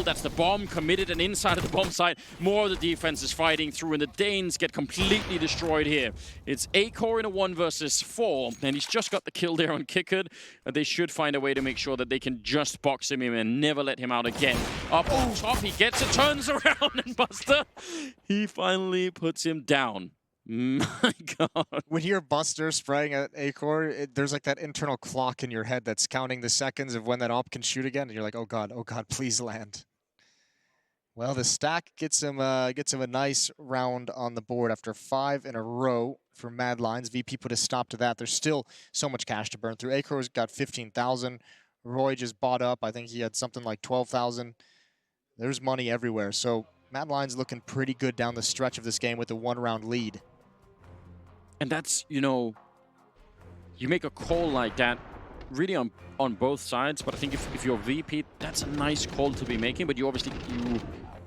That's the bomb committed, and inside of the bomb site, more of the defense is fighting through, and the Danes get completely destroyed here. It's Acor in a 1 versus 4, and he's just got the kill there on Kickard. They should find a way to make sure that they can just box him in and never let him out again. Up on top, he gets it, turns around, and Buster, he finally puts him down. My God. When you're Buster spraying at Acor, there's like that internal clock in your head that's counting the seconds of when that op can shoot again, and you're like, oh God, please land. Well, the stack gets him a nice round on the board after 5 in a row for Mad Lions. VP put a stop to that. There's still so much cash to burn through. Acor's got 15,000. Roy just bought up. I think he had something like 12,000. There's money everywhere. So Mad Lions looking pretty good down the stretch of this game with a 1-round lead. And that's, you know, you make a call like that really on both sides, but I think if you're VP, that's a nice call to be making, but you obviously,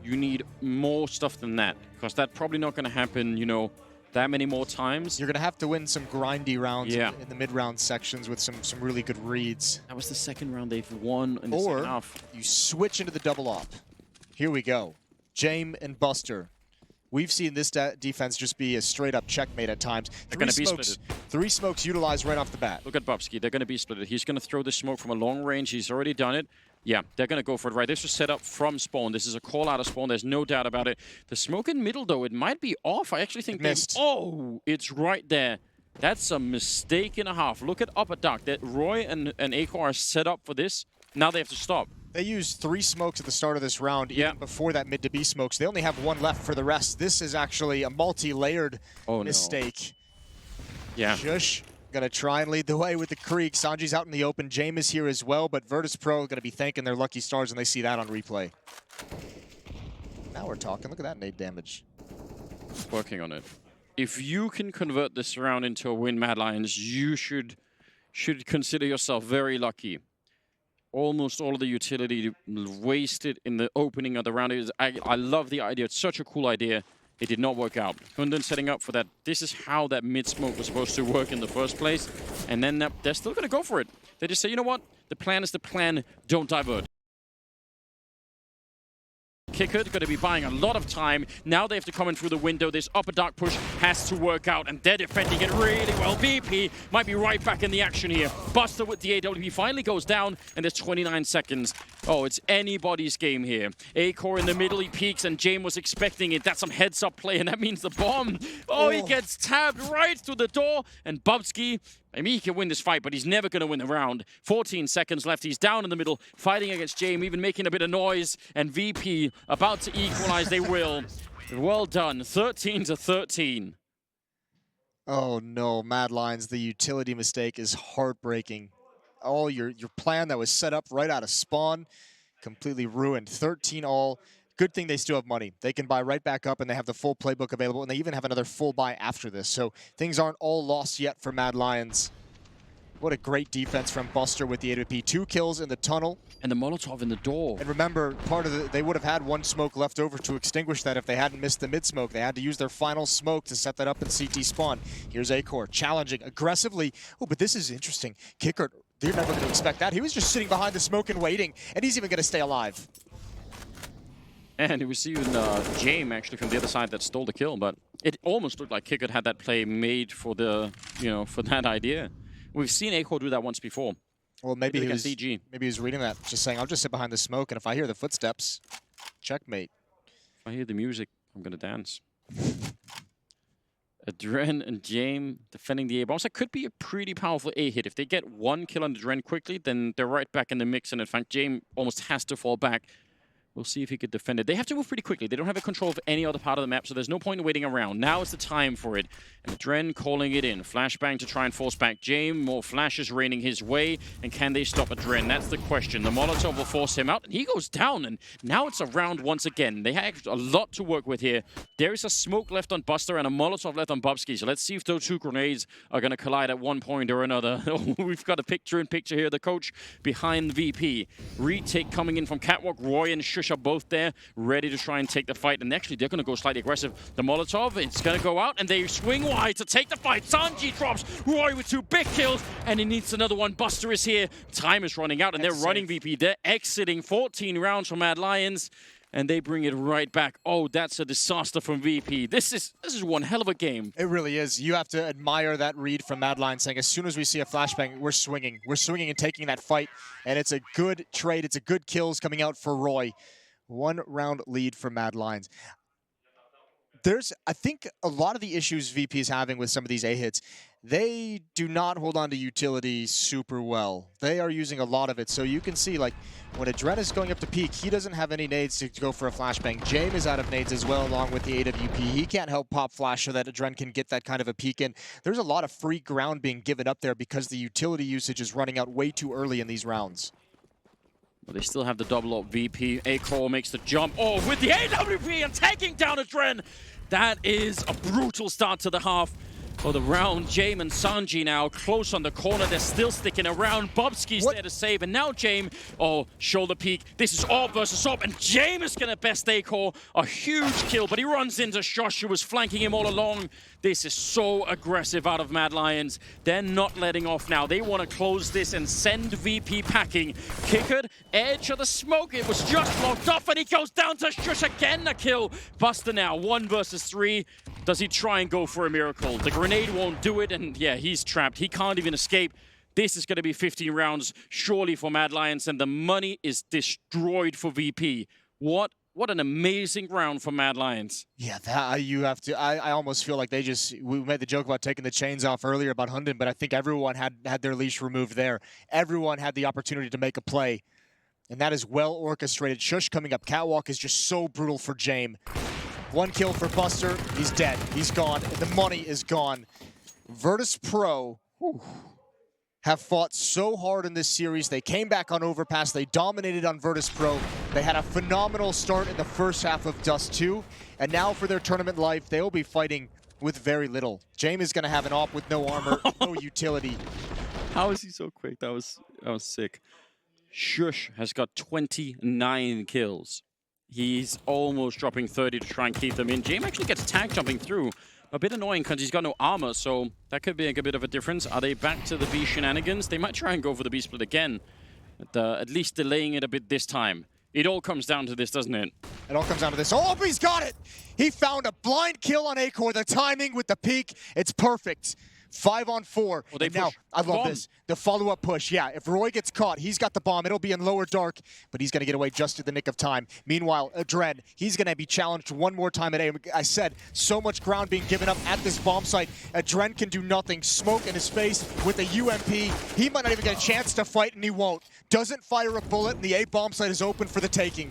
you need more stuff than that, because that's probably not going to happen, you know, that many more times. You're going to have to win some grindy rounds in the mid-round sections with some really good reads. That was the second round they've won in the second half. You switch into the double op. Here we go. Jame and Buster. We've seen this defense just be a straight-up checkmate at times. They're going to be split. 3 smokes utilized right off the bat. Look at Bubsky. They're going to be split. He's going to throw the smoke from a long range. He's already done it. Yeah, they're going to go for it, right? This was set up from spawn. This is a call out of spawn. There's no doubt about it. The smoke in middle, though, it might be off. I actually think they missed. Oh, it's right there. That's a mistake and a half. Look at upper dark. That Roy and Acor are set up for this. Now they have to stop. They used 3 smokes at the start of this round, even before that mid to B smokes. They only have 1 left for the rest. This is actually a multi-layered mistake. Yeah. Shush, gonna try and lead the way with the Krieg. Sanji's out in the open. Jame is here as well, but Virtus Pro gonna be thanking their lucky stars when they see that on replay. Now we're talking. Look at that nade damage. Working on it. If you can convert this round into a win, Mad Lions, you should consider yourself very lucky. Almost all of the utility wasted in the opening of the round. I love the idea. It's such a cool idea. It did not work out. Kundan setting up for that. This is how that mid-smoke was supposed to work in the first place. And then they're still going to go for it. They just say, you know what? The plan is the plan. Don't divert. Kickard going to be buying a lot of time. Now they have to come in through the window. This upper dark push has to work out, and they're defending it really well. VP might be right back in the action here. Buster with the AWP finally goes down, and there's 29 seconds. Oh, it's anybody's game here. Acor in the middle, he peeks, and Jame was expecting it. That's some heads-up play, and that means the bomb. Oh, he gets tabbed right through the door, and Bubsky, I mean, he can win this fight, but he's never going to win the round. 14 seconds left. He's down in the middle, fighting against Jame, even making a bit of noise. And VP about to equalize. They will. Well done. 13-13. Oh, no. Mad Lions, the utility mistake is heartbreaking. All your plan that was set up right out of spawn, completely ruined. 13 all. Good thing they still have money. They can buy right back up, and they have the full playbook available, and they even have another full buy after this. So things aren't all lost yet for Mad Lions. What a great defense from Buster with the AWP. 2 kills in the tunnel. And the Molotov in the door. And remember, they would have had 1 smoke left over to extinguish that if they hadn't missed the mid-smoke. They had to use their final smoke to set that up in CT spawn. Here's Acor challenging aggressively. Oh, but this is interesting. Kickard, they're never going to expect that. He was just sitting behind the smoke and waiting, and he's even going to stay alive. And it was even Jame actually from the other side that stole the kill, but it almost looked like Kickard had that play made for the, you know, for that idea. We've seen Acor do that once before. Well, maybe he was reading that, just saying, I'll just sit behind the smoke, and if I hear the footsteps, checkmate. If I hear the music, I'm gonna dance. Adren and Jame defending the A-bombs. That could be a pretty powerful A-hit. If they get 1 kill on Adren quickly, then they're right back in the mix, and in fact, Jame almost has to fall back. We'll see if he could defend it. They have to move pretty quickly. They don't have a control of any other part of the map, so there's no point in waiting around. Now is the time for it. And Dren calling it in. Flashbang to try and force back Jame. More flashes raining his way. And can they stop Dren? That's the question. The Molotov will force him out, and he goes down. And now it's a round once again. They have a lot to work with here. There is a smoke left on Buster and a Molotov left on Bubsky. So let's see if those 2 grenades are going to collide at one point or another. We've got a picture-in-picture here. The coach behind VP. Retake coming in from Catwalk. Roy and Shush Shush are both there, ready to try and take the fight. And actually, they're going to go slightly aggressive. The Molotov, it's going to go out, and they swing wide to take the fight. Sanji drops Roy with 2 big kills, and he needs another one. Buster is here. Time is running out, and they're running VP. They're exiting 14 rounds from Mad Lions. And they bring it right back. Oh, that's a disaster from VP. This is one hell of a game. It really is. You have to admire that read from Mad Lions saying, as soon as we see a flashbang, we're swinging. We're swinging and taking that fight. And it's a good trade. It's a good kills coming out for Roy. 1 round lead for Mad Lions. I think a lot of the issues VP is having with some of these A-hits, they do not hold on to utility super well. They are using a lot of it. So you can see, like, when Adren is going up to peak, he doesn't have any nades to go for a flashbang. James is out of nades as well, along with the AWP. He can't help pop flash so that Adren can get that kind of a peak in. There's a lot of free ground being given up there because the utility usage is running out way too early in these rounds. Well, they still have the double up VP. A-Core makes the jump. Oh, with the AWP and taking down Adren. That is a brutal start to the half. For the round, Jame and Sanji now close on the corner. They're still sticking around. Bobski's there to save. And now Jame, shoulder peek. This is Orb versus Orb. And Jame is going to best A-Core. A huge kill, but he runs into Shush, who was flanking him all along. This is so aggressive out of Mad Lions. They're not letting off now. They want to close this and send VP packing. Kickered, edge of the smoke. It was just blocked off, and he goes down to Shush again. A kill. Buster now, 1 versus 3. Does he try and go for a miracle? The grenade won't do it, and yeah, he's trapped. He can't even escape. This is going to be 15 rounds, surely, for Mad Lions, and the money is destroyed for VP. What an amazing round for Mad Lions. Yeah, that you have to. I almost feel like we made the joke about taking the chains off earlier about Hunden, but I think everyone had their leash removed there. Everyone had the opportunity to make a play, and that is well orchestrated. Shush coming up. Catwalk is just so brutal for Jame. 1 kill for Buster. He's dead. He's gone. And the money is gone. Virtus Pro have fought so hard in this series. They came back on Overpass. They dominated on Virtus Pro. They had a phenomenal start in the first half of Dust 2. And now for their tournament life, they will be fighting with very little. Jame is going to have an op with no armor, no utility. How is he so quick? That was sick. Shush has got 29 kills. He's almost dropping 30 to try and keep them in. Jame actually gets tag jumping through. A bit annoying because he's got no armor, so that could be a bit of a difference. Are they back to the B shenanigans? They might try and go for the B split again, but at least delaying it a bit this time. It all comes down to this, doesn't it? It all comes down to this. Oh, he's got it! He found a blind kill on A-Core. The timing with the peak, it's perfect. 5 on 4. Well, they now, I love this. The follow-up push. Yeah, if Roy gets caught, he's got the bomb. It'll be in lower dark, but he's going to get away just in the nick of time. Meanwhile, Adren, he's going to be challenged one more time at A. I said, so much ground being given up at this bomb site. Adren can do nothing. Smoke in his face with a UMP. He might not even get a chance to fight, and he won't. Doesn't fire a bullet, and the A bomb site is open for the taking.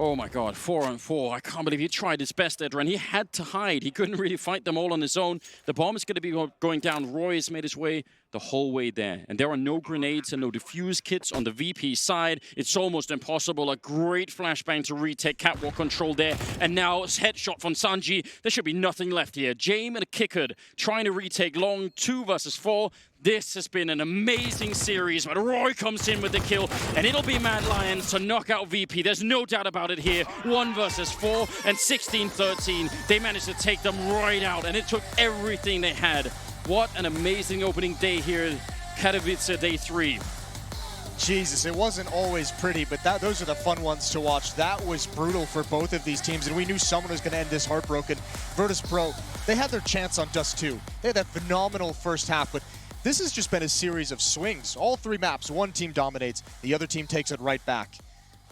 Oh my god, 4 on 4. I can't believe he tried his best, Edren. He had to hide. He couldn't really fight them all on his own. The bomb is going to be going down. Roy has made his way the whole way there. And there are no grenades and no defuse kits on the VP side. It's almost impossible. A great flashbang to retake catwalk control there. And now it's headshot from Sanji. There should be nothing left here. Jame and Kickered trying to retake long. 2 versus 4. This has been an amazing series, but Roy comes in with the kill, and it'll be Mad Lions to knock out VP. There's no doubt about it here. 1 versus 4 and 16-13. They managed to take them right out, and it took everything they had. What an amazing opening day here, Katowice Day 3. Jesus, it wasn't always pretty, but those are the fun ones to watch. That was brutal for both of these teams, and we knew someone was going to end this heartbroken. Virtus Pro, they had their chance on Dust 2. They had that phenomenal first half, but this has just been a series of swings. All 3 maps, one team dominates, the other team takes it right back.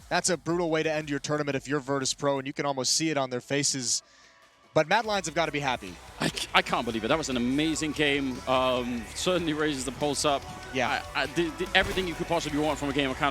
That's a brutal way to end your tournament if you're Virtus Pro, and you can almost see it on their faces. But Mad Lions have got to be happy. I can't believe it. That was an amazing game. Certainly raises the pulse up. Yeah. Everything you could possibly want from a game of Counter